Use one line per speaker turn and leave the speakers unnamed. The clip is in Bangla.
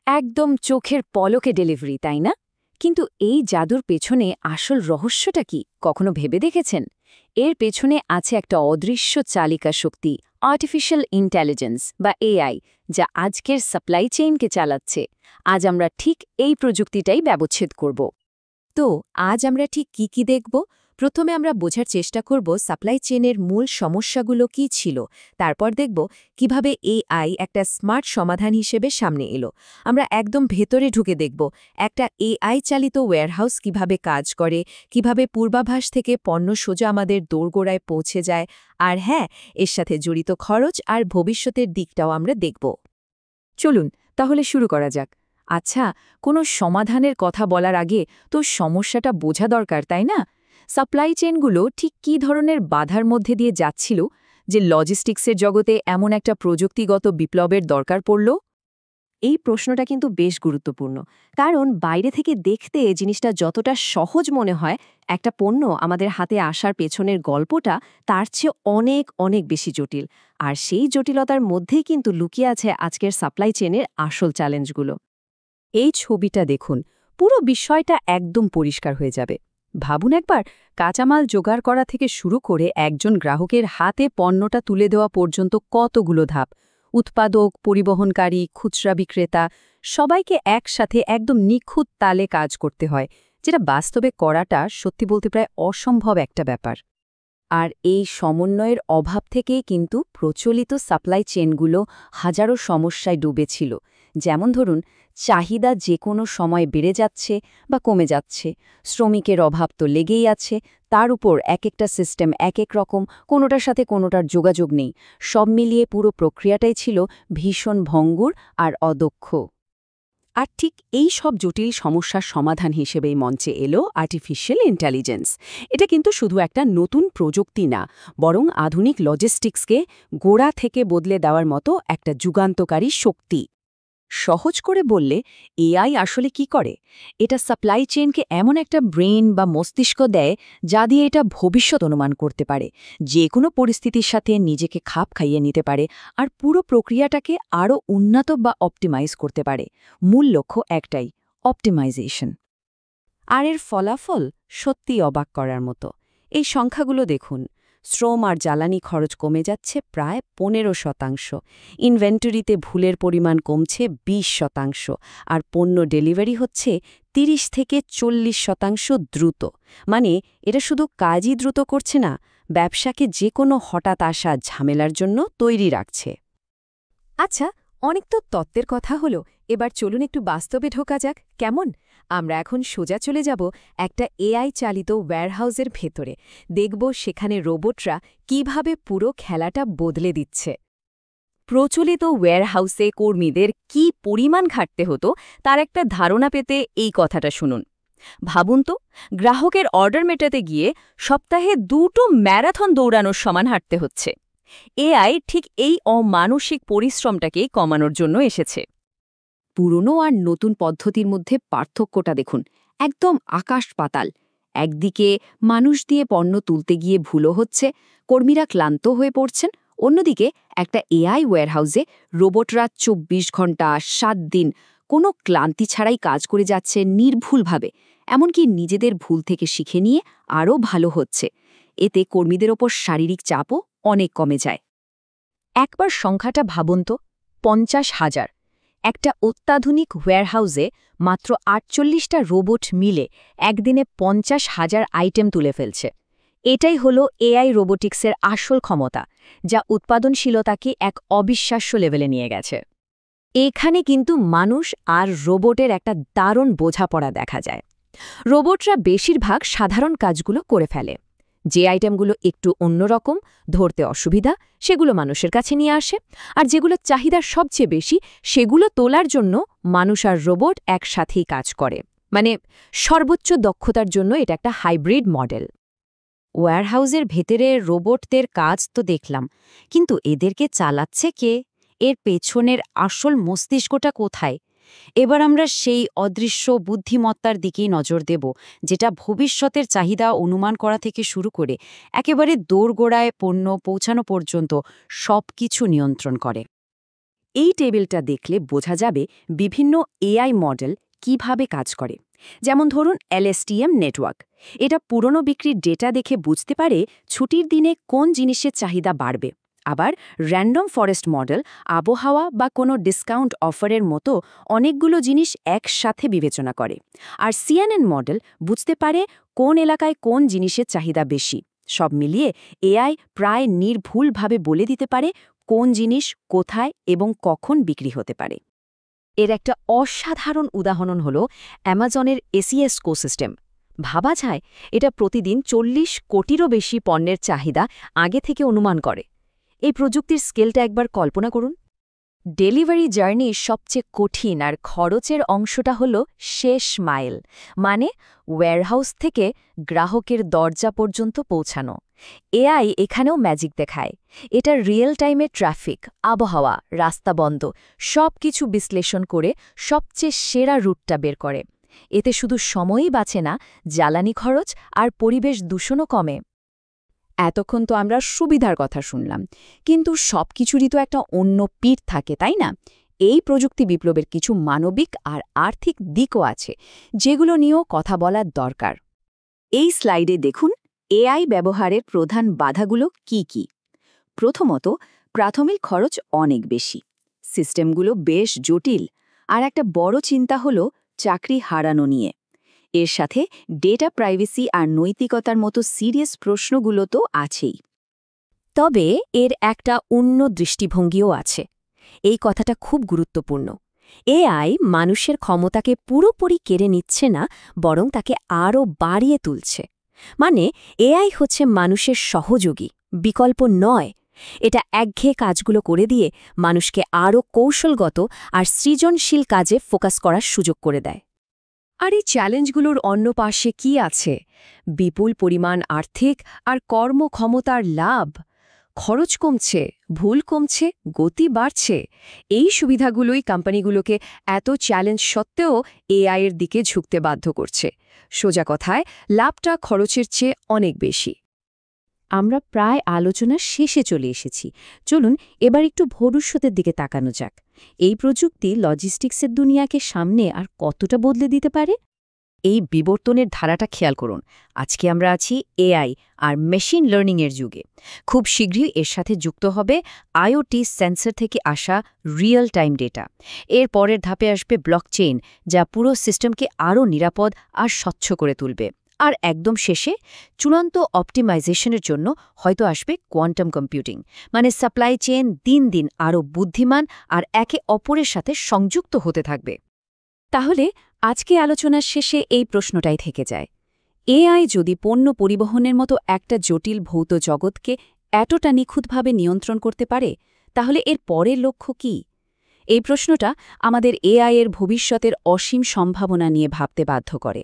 একদম চোখের পলকে ডেলিভারি, তাই না? কিন্তু এই জাদুর পেছনে আসল রহস্যটা কি কখনো ভেবে দেখেছেন? এর পেছনে আছে একটা অদৃশ্য চালিকা শক্তি, আর্টিফিশিয়াল ইন্টেলিজেন্স বা এআই, যা আজকের সাপ্লাই চেইনকে চালাচ্ছে। আজ আমরা ঠিক এই প্রযুক্তিটাই ব্যবচ্ছেদ করব।
তো আজ আমরা ঠিক কি দেখব? প্রথমে আমরা বোঝার চেষ্টা করব সাপ্লাই চেইনের মূল সমস্যাগুলো কি ছিল। তারপর দেখব কিভাবে এআই একটা স্মার্ট সমাধান হিসেবে সামনে এলো। আমরা একদম ভেতরে ঢুকে দেখব একটা এআই চালিত ওয়্যারহাউস কিভাবে কাজ করে, কিভাবে পূর্বাভাস থেকে পণ্য সোজা আমাদের দোরগোড়ায় পৌঁছে যায়। আর হ্যাঁ, এর সাথে জড়িত খরচ আর ভবিষ্যতের দিকটাও আমরা দেখব।
চলুন তাহলে শুরু করা যাক। আচ্ছা, কোনো সমাধানের কথা বলার আগে তো সমস্যাটা বোঝা দরকার, তাই না? সাপ্লাই চেইনগুলো ঠিক কী ধরনের বাধার মধ্যে দিয়ে যাচ্ছিল যে লজিস্টিক্সের জগতে এমন একটা প্রযুক্তিগত বিপ্লবের দরকার পড়ল?
এই প্রশ্নটা কিন্তু বেশ গুরুত্বপূর্ণ, কারণ বাইরে থেকে দেখতে জিনিসটা যতটা সহজ মনে হয়, একটা পণ্য আমাদের হাতে আসার পেছনের গল্পটা তার চেয়ে অনেক অনেক বেশি জটিল। আর সেই জটিলতার মধ্যেই কিন্তু লুকিয়ে আছে আজকের সাপ্লাই চেনের আসল চ্যালেঞ্জগুলো।
এই ছবিটা দেখুন, পুরো বিষয়টা একদম পরিষ্কার হয়ে যাবে। ভাবুন একবার, কাঁচামাল জোগাড় করা থেকে শুরু করে একজন গ্রাহকের হাতে পণ্যটা তুলে দেওয়া পর্যন্ত কতগুলো ধাপ। উৎপাদক, পরিবহনকারী, খুচরা বিক্রেতা সবাইকে একসাথে একদম নিখুঁত তালে কাজ করতে হয়, যেটা বাস্তবে করাটা সত্যি বলতে প্রায় অসম্ভব একটা ব্যাপার। আর এই সমন্বয়ের অভাব থেকেই কিন্তু প্রচলিত সাপ্লাই চেনগুলো হাজারো সমস্যায় ডুবেছিল। যেমন ধরুন, চাহিদা যে কোনো সময় বেড়ে যাচ্ছে বা কমে যাচ্ছে, শ্রমিকের অভাব তো লেগেই আছে, তার উপর এক একটা সিস্টেম এক এক রকম, কোনোটার সাথে কোনোটার যোগাযোগ নেই। সব মিলিয়ে পুরো প্রক্রিয়াটাই ছিল ভীষণ ভঙ্গুর আর অদক্ষ। আর ঠিক এই সব জটিল সমস্যার সমাধান হিসেবেই মঞ্চে এলো আর্টিফিশিয়াল ইন্টেলিজেন্স। এটা কিন্তু শুধু একটা নতুন প্রযুক্তি না, বরং আধুনিক লজিস্টিক্সকে গোড়া থেকে বদলে দেওয়ার মতো একটা যুগান্তকারী শক্তি। সহজ করে বললে, এআই আসলে কি করে? এটা সাপ্লাই চেইনকে এমন একটা ব্রেন বা মস্তিষ্ক দেয়, যা দিয়ে এটা ভবিষ্যৎ অনুমান করতে পারে, যে কোনো পরিস্থিতির সাথে নিজেকে খাপ খাইয়ে নিতে পারে, আর পুরো প্রক্রিয়াটাকে আরও উন্নত বা অপটিমাইজ করতে পারে। মূল লক্ষ্য একটাই, অপটিমাইজেশন। আর এর ফলাফল সত্যিই অবাক করার মতো। এই সংখ্যাগুলো দেখুন, শ্রম আর জ্বালানি খরচ কমে যাচ্ছে প্রায় 15%, ইনভেন্টরিতে ভুলের পরিমাণ কমছে 20%, আর পণ্য ডেলিভারি হচ্ছে 30 থেকে 40% দ্রুত। মানে এটা শুধু কাজই দ্রুত করছে না, ব্যবসাকে যে কোনো হঠাৎ আসা ঝামেলার জন্য তৈরি রাখছে।
আচ্ছা, অনেক তো তত্ত্বের কথা হলো, এবার চলুন একটু বাস্তবে ঢোকা যাক, কেমন? আমরা এখন সোজা চলে যাব একটা এআই চালিত ওয়্যারহাউসের ভেতরে। দেখব সেখানে রোবটরা কিভাবে পুরো খেলাটা বদলে দিচ্ছে।
প্রচলিত ওয়্যারহাউসে কর্মীদের কি পরিমাণ খাটতে হতো তার একটা ধারণা পেতে এই কথাটা শুনুন। ভাবুন তো, গ্রাহকের অর্ডার মেটাতে গিয়ে সপ্তাহে 2টো ম্যারাথন দৌড়ানোর সমান হাঁটতে হচ্ছে। এআই ঠিক এই অমানসিক পরিশ্রমটাকে কমানোর জন্য এসেছে। পুরনো আর নতুন পদ্ধতির মধ্যে পার্থক্যটা দেখুন, একদম আকাশ পাতাল। একদিকে মানুষ দিয়ে পণ্য তুলতে গিয়ে ভুলও হচ্ছে, কর্মীরা ক্লান্ত হয়ে পড়ছেন। অন্যদিকে একটা এআই ওয়্যারহাউসে রোবটরা 24 ঘন্টা 7 দিন কোনো ক্লান্তি ছাড়াই কাজ করে যাচ্ছে নির্ভুলভাবে, এমনকি নিজেদের ভুল থেকে শিখে নিয়ে আরও ভালো হচ্ছে। এতে কর্মীদের ওপর শারীরিক চাপও অনেক কমে যায়। একবার সংখ্যাটা ভাবুন তো, 50,000। একটা অত্যাধুনিক ওয়্যারহাউসে মাত্র 48টা রোবট মিলে একদিনে 50,000 আইটেম তুলে ফেলছে। এটাই হলো এআই রোবোটিক্সের আসল ক্ষমতা, যা উৎপাদনশীলতাকে এক অবিশ্বাস্য লেভেলে নিয়ে গেছে। এখানে কিন্তু মানুষ আর রোবটের একটা দারুণ বোঝাপড়া দেখা যায়। রোবটরা বেশিরভাগ সাধারণ কাজগুলো করে ফেলে। যে আইটেমগুলো একটু অন্যরকম, ধরতে অসুবিধা, সেগুলো মানুষের কাছে নিয়ে আসে। আর যেগুলো চাহিদা সবচেয়ে বেশি, সেগুলো তোলার জন্য মানুষ আর রোবট একসাথেই কাজ করে। মানে সর্বোচ্চ দক্ষতার জন্য এটা একটা হাইব্রিড মডেল। ওয়্যারহাউসের ভেতরে রোবটদের কাজ তো দেখলাম, কিন্তু এদেরকে চালাচ্ছে কে? এর পেছনের আসল মস্তিষ্কটা কোথায়? এবার আমরা সেই অদৃশ্য বুদ্ধিমত্তার দিকেই নজর দেব, যেটা ভবিষ্যতের চাহিদা অনুমান করা থেকে শুরু করে একেবারে দোরগোড়ায় পণ্য পৌঁছানো পর্যন্ত সবকিছু নিয়ন্ত্রণ করে। এই টেবিলটা দেখলে বোঝা যাবে বিভিন্ন এআই মডেল কিভাবে কাজ করে। যেমন ধরুন LSTM নেটওয়ার্ক, এটা পুরনো বিক্রির ডেটা দেখে বুঝতে পারে ছুটির দিনে কোন জিনিসের চাহিদা বাড়বে। আবার র্যান্ডম ফরেস্ট মডেল আবহাওয়া বা কোনো ডিসকাউন্ট অফারের মতো অনেকগুলো জিনিস একসাথে বিবেচনা করে। আর CNN মডেল বুঝতে পারে কোন এলাকায় কোন জিনিসের চাহিদা বেশি। সব মিলিয়ে এআই প্রায় নির্ভুলভাবে বলে দিতে পারে কোন জিনিস কোথায় এবং কখন বিক্রি হতে পারে।
এর একটা অসাধারণ উদাহরণ হল অ্যামাজনের এসিএস কোসিস্টেম। ভাবা যায় এটা প্রতিদিন 40 কোটিরও বেশি পণ্যের চাহিদা আগে থেকে অনুমান করে। এই প্রযুক্তির স্কেলটা একবার কল্পনা করুন। ডেলিভারি জার্নির সবচেয়ে কঠিন আর খরচের অংশটা হল শেষ মাইল, মানে ওয়্যারহাউস থেকে গ্রাহকের দরজা পর্যন্ত পৌঁছানো। এআই এখানেও ম্যাজিক দেখায়। এটা রিয়েল টাইমে ট্রাফিক, আবহাওয়া, রাস্তা বন্ধ সব কিছু বিশ্লেষণ করে সবচেয়ে সেরা রুটটা বের করে। এতে শুধু সময়ই বাঁচে না, জ্বালানি খরচ আর পরিবেশ দূষণও কমে।
এতক্ষণ তো আমরা সুবিধার কথা শুনলাম, কিন্তু সবকিছুরই তো একটা অন্য পিঠ থাকে, তাই না? এই প্রযুক্তি বিপ্লবের কিছু মানবিক আর আর্থিক দিকও আছে, যেগুলো নিয়েও কথা বলার দরকার। এই স্লাইডে দেখুন এআই ব্যবহারের প্রধান বাধাগুলো কি কি। প্রথমত, প্রাথমিক খরচ অনেক বেশি, সিস্টেমগুলো বেশ জটিল, আর একটা বড় চিন্তা হলো চাকরি হারানো নিয়ে। এর সাথে ডেটা প্রাইভেসি আর নৈতিকতার মতো সিরিয়াস প্রশ্নগুলো তো আছেই।
তবে এর একটা অন্য দৃষ্টিভঙ্গিও আছে। এই কথাটা খুব গুরুত্বপূর্ণ। এআই মানুষের ক্ষমতাকে পুরোপুরি কেড়ে নিচ্ছে না, বরং তাকে আরও বাড়িয়ে তুলছে। মানে এআই হচ্ছে মানুষের সহযোগী, বিকল্প নয়। এটা একঘেয়ে কাজগুলো করে দিয়ে মানুষকে আরও কৌশলগত আর সৃজনশীল কাজে ফোকাস করার সুযোগ করে দেয়।
আর এই চ্যালেঞ্জগুলোর অন্য পাশে কি আছে? বিপুল পরিমাণ আর্থিক আর কর্মক্ষমতার লাভ। খরচ কমছে, ভুল কমছে, গতি বাড়ছে। এই সুবিধাগুলোই কোম্পানিগুলোকে এত চ্যালেঞ্জ সত্ত্বেও এআইয়ের দিকে ঝুঁকতে বাধ্য করছে। সোজা কথায়, লাভটা খরচের চেয়ে অনেক বেশি।
আমরা প্রায় আলোচনার শেষে চলে এসেছি। চলুন এবার একটু ভবিষ্যতের দিকে তাকানো যাক। এই প্রযুক্তি লজিস্টিক্সের দুনিয়াকে সামনে আর কতটা বদলে দিতে পারে?
এই বিবর্তনের ধারাটা খেয়াল করুন। আজকে আমরা আছি এআই আর মেশিন লার্নিংয়ের যুগে। খুব শীঘ্রই এর সাথে যুক্ত হবে আইওটি সেন্সর থেকে আসা রিয়েল টাইম ডেটা। এর পরের ধাপে আসবে ব্লকচেইন, যা পুরো সিস্টেমকে আরও নিরাপদ আর স্বচ্ছ করে তুলবে। আর একদম শেষে চূড়ান্ত অপটিমাইজেশনের জন্য হয়তো আসবে কোয়ান্টাম কম্পিউটিং, মানে সাপ্লাই চেইন দিন দিন আরও বুদ্ধিমান আর একে অপরের সাথে সংযুক্ত হতে থাকবে। তাহলে আজকে আলোচনার শেষে এই প্রশ্নটাই থেকে যায়, এআই যদি পণ্য পরিবহনের মতো একটা জটিল ভৌত জগৎকে এতটা নিখুঁতভাবে নিয়ন্ত্রণ করতে পারে, তাহলে এর পরের লক্ষ্য কী? এই প্রশ্নটা আমাদের এআই এর ভবিষ্যতের অসীম সম্ভাবনা নিয়ে ভাবতে বাধ্য করে।